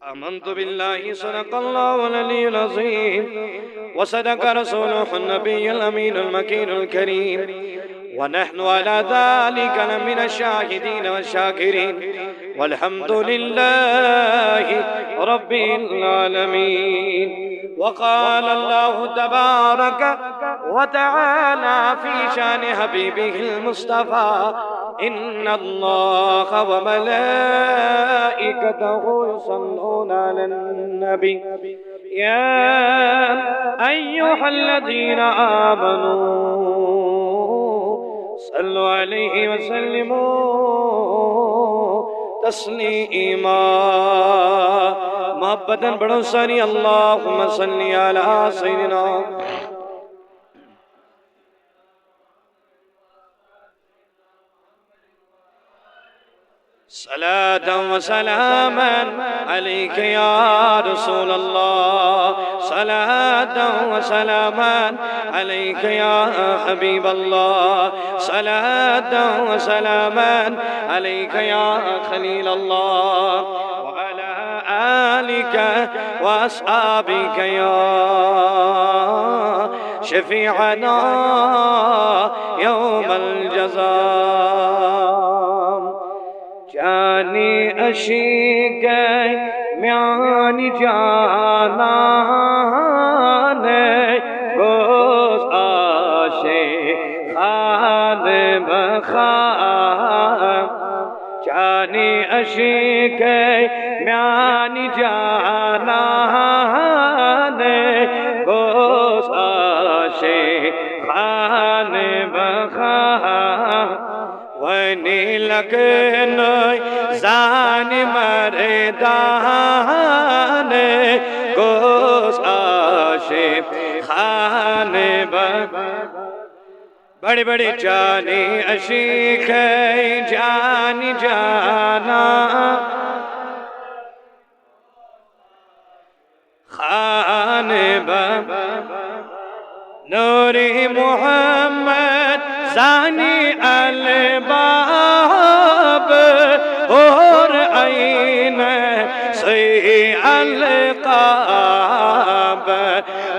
आमन्तु बिल्लाहि सदक़ल्लाहुल अलियुल अज़ीम व सदक़ रसूलुहुन नबियुल अमीनुल मकीनुल करीम व नहनु अला ज़ालिका लमिनश शाहिदीन वश्शाकिरीन वल्हम्दुलिल्लाहि रब्बिल आलमीन। वक़ाल अल्लाहु तबारक व तआला फ़ी शान हबीबिहिल मुस्तफ़ा इन्नल्लाह व मलाइकतहु युसल्लूना अलन नबी या अय्युहल्लज़ीना आमनू सल्लु अलैहि व सल्लिमू तस्लीमा। मोहब्बतन बड़ो सारी अल्लाहुम्मा सल्ली अला सय्यिदिना सलातन व सलामन अलैका या रसूल अल्लाह, सलातन व सलामन अलैका या हबीब अल्लाह, सलातन व सलामन अलैका या खलील अल्लाह व अला आलिका व अस्हाबिका या शफीअना यौमल जज़ा। जानी अशीक म्यानी जानान गोस आशे खान बखाम। जानी अशीक म्यानी जानान गोस आशे खान बखाम। वनी लगन जान मरदान गोस आशे खान बड़े बड़े जाने अशीक जान जाना खान नूरी मोहम्मद जानी अलबाब और आईन सही अलकाब।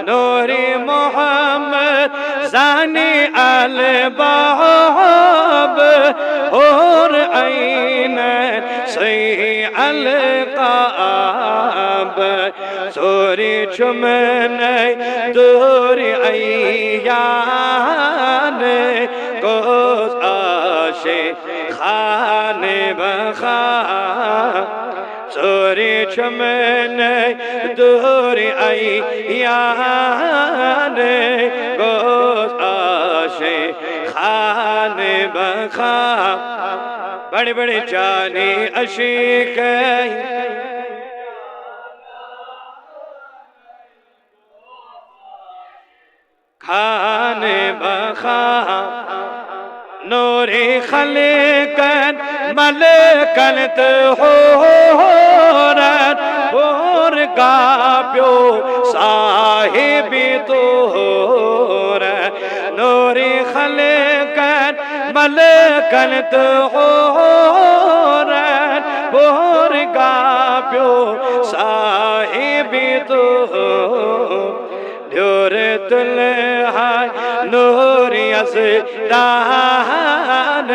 नूरी मोहम्मद जानी अलबाब और आईन सही अलकाब। सोरी चुमन दूरी अयान गोस आशे खान बखा। सोरी चुमन दूरी अयान गोस आशे खान बखा। बड़े बड़े जाने अशीक खान बखा। नूरे खलेकन मलकनत होरत और गाप्यो साहिबी तोरत। नूरे खलेकन मलकनत होरत और गाप्यो साहिबी तोरत। ड्योरतुल हाय नूरी असदान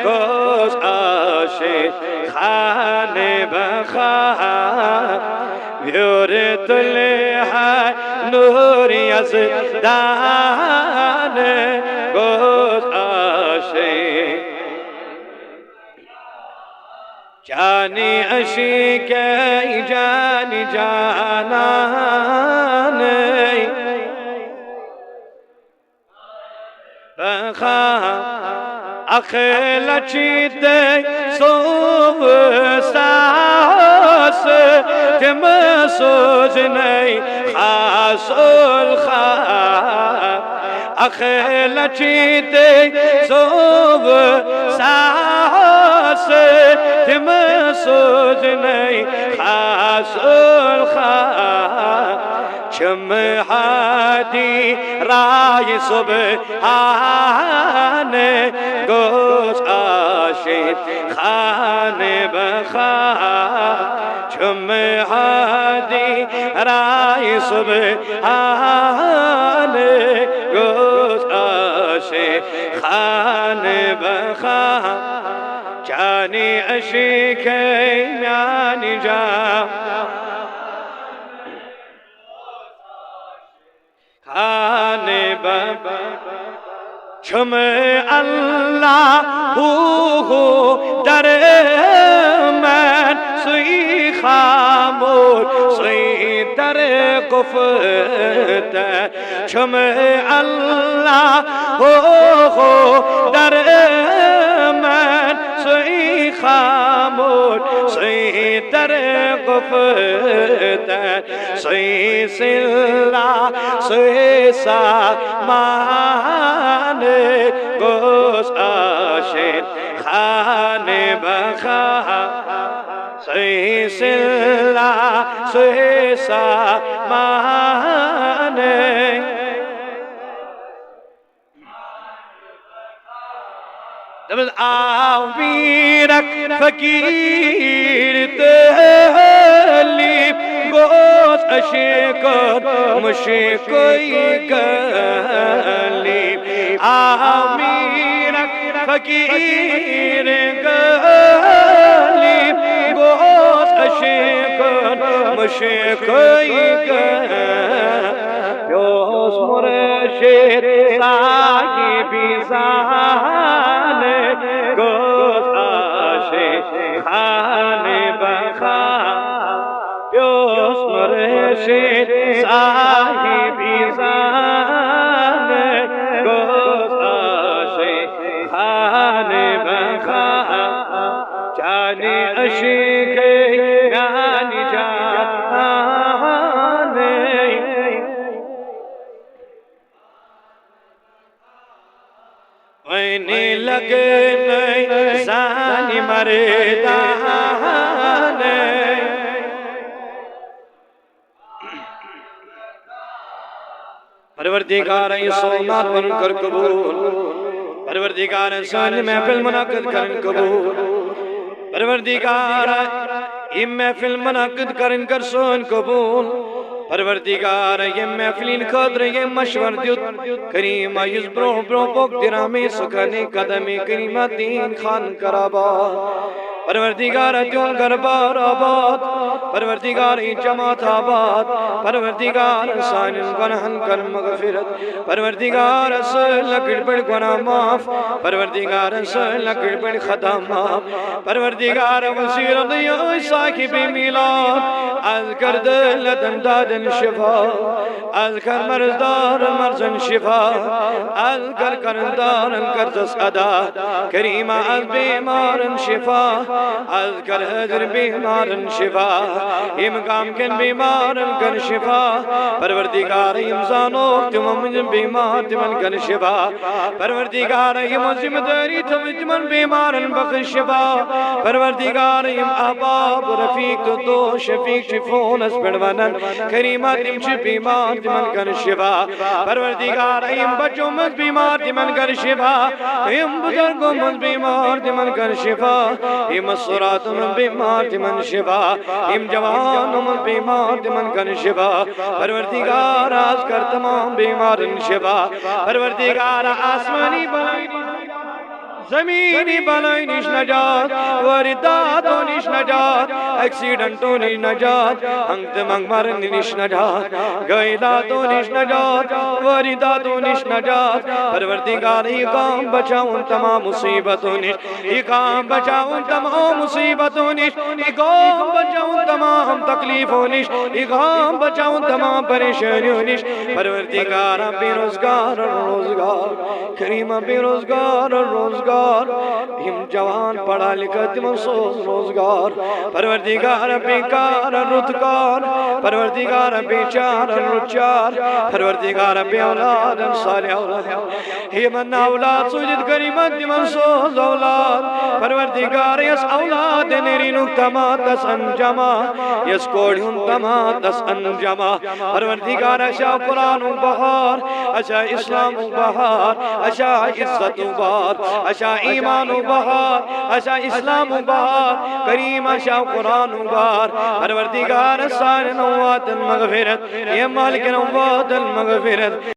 गोस आशे खान बखा। ड्योरतुल हाय नूरी असदान गोस आशे जानी अशीक जानी जानान बखा। अखिल चीते सोव सास जम सोज नहीं खासुल खा। अखिल चीते सोव सास जम सोज नहीं खासुल खा। चम हादी राय सुबहान गोस आशे खान बखा। चुम हादी राय सुबहान गोशाशे खान बखा जानी अशिक म्यानी जा खान बखा चुम अल्लाह हो दर मैं सुई खामोश सुई दर गुफ्त चुम अल्लाह हो दर मैं सुई खामोश सुई दर गुफ्त सुई सिल्ला सुई सामान गोशाशे खान बखा सुई सिल्ला सुई सामान आवीरक फकीर तलीब गोशाशे कर मुझे कोई गलीब आमीरक फकीर गलीब गोशाशे कर मुझे कोई प्योस मुर्शिद साहिबी जान गोशाशे खान बखा प्योस मुर्शिद साहिबी जान गोशाशे खान बखा जाने अशिक यानी जाने वैने लगे जानी मर्दान परवरदिगार सोनात बनकर कबूल परवरदिगार सान महफिल मुनाकिद करन कबूल परवरदिगार ये महफिल मुनाकिद करन कर सोन कबूल परवरदिगार ये महफिल खतर ये मशवर द्युत करीम युस ब्रो ब्रो पोक दिरामे सुखने कदमे करीमा दीन खान कराबा परवरदिगार त्यों गरबार आबाद परवरदिगार जमात आबाद परवरदिगार सानिन गुनाहन कर मगफिरत परवरदिगार लकड़ बड़ गुनाह माफ परवरदिगार लकड़ बड़ खता माफ परवरदिगार वसीर दिया साहिब मिलाद अज़कर दलदन दादन शिफा अज़कर मर्जदार मर्जन शिफा अज़कर करंदार करजस अदा करीमा अज़ बीमारन शिफा अज़कर हजर बीमारन शिफा इमकाम कन बीमारन कन शिफा परवरदिगार इमजानो तुम बीमार तिमन कन शिफा परवरदिगार इम जिम्मेदारी तुम तिमन बीमारन बख्श शिफा परवरदिगार इम अहबाब रफीक तो शफीक शिफोन अस्पड़वनन करीमा तिम बीमार तिमन कन शिफा परवरदिगार इम बच्चों मत बीमार तिमन कन शिफा इम बुजुर्गों मत बीमार तिमन कन शिफा इम सुरात में बीमार तिमन शिफा इम जवान में बीमार तिमन कन शिफा परवरदिगार आज कर तमाम बीमारन शिफा परवरदिगार आसमानी बनाई ज़मीनी बनाई निश नजात वरिदातों निश नजात एक्सीडेंटों निश नजात अंग मंग मरन निश नजात गैलातों निश नजात वरिदातों निश नजात परवरदिगार ये काम बचाऊं तमाम मुसीबतों निश ये काम बचाऊं तमाम मुसीबतों निश ये काम बचाऊं तमाम तकलीफों निश ये काम बचाऊं तमाम परेशानियों निश परवरदिगार बेरोजगार रोजगार करीमा बेरोजगार रोजगार हिम जवान पढ़ा लिखा तिम रोजगार परवरदिगार बेकार रुतकार परवरदिगार बेचार रुचार परवरदिगार बे औलाद साले औलाद हिम औलाद सुजिद करीमा तिम औलाद परवरदिगार यस औलाद नेरी नुक्तमा तसन जमा यस कोड तमा तस अंजमा परवरदिगार अशा कुरान बहार अशा इस्लाम बहार अशा इज्जत बहार अशा ईमान बहार अशा इस्लाम बहार करीम अशा कुरान बहार परवरदिगार सारे नवात मगफिरत ये मालिक नवात मगफिरत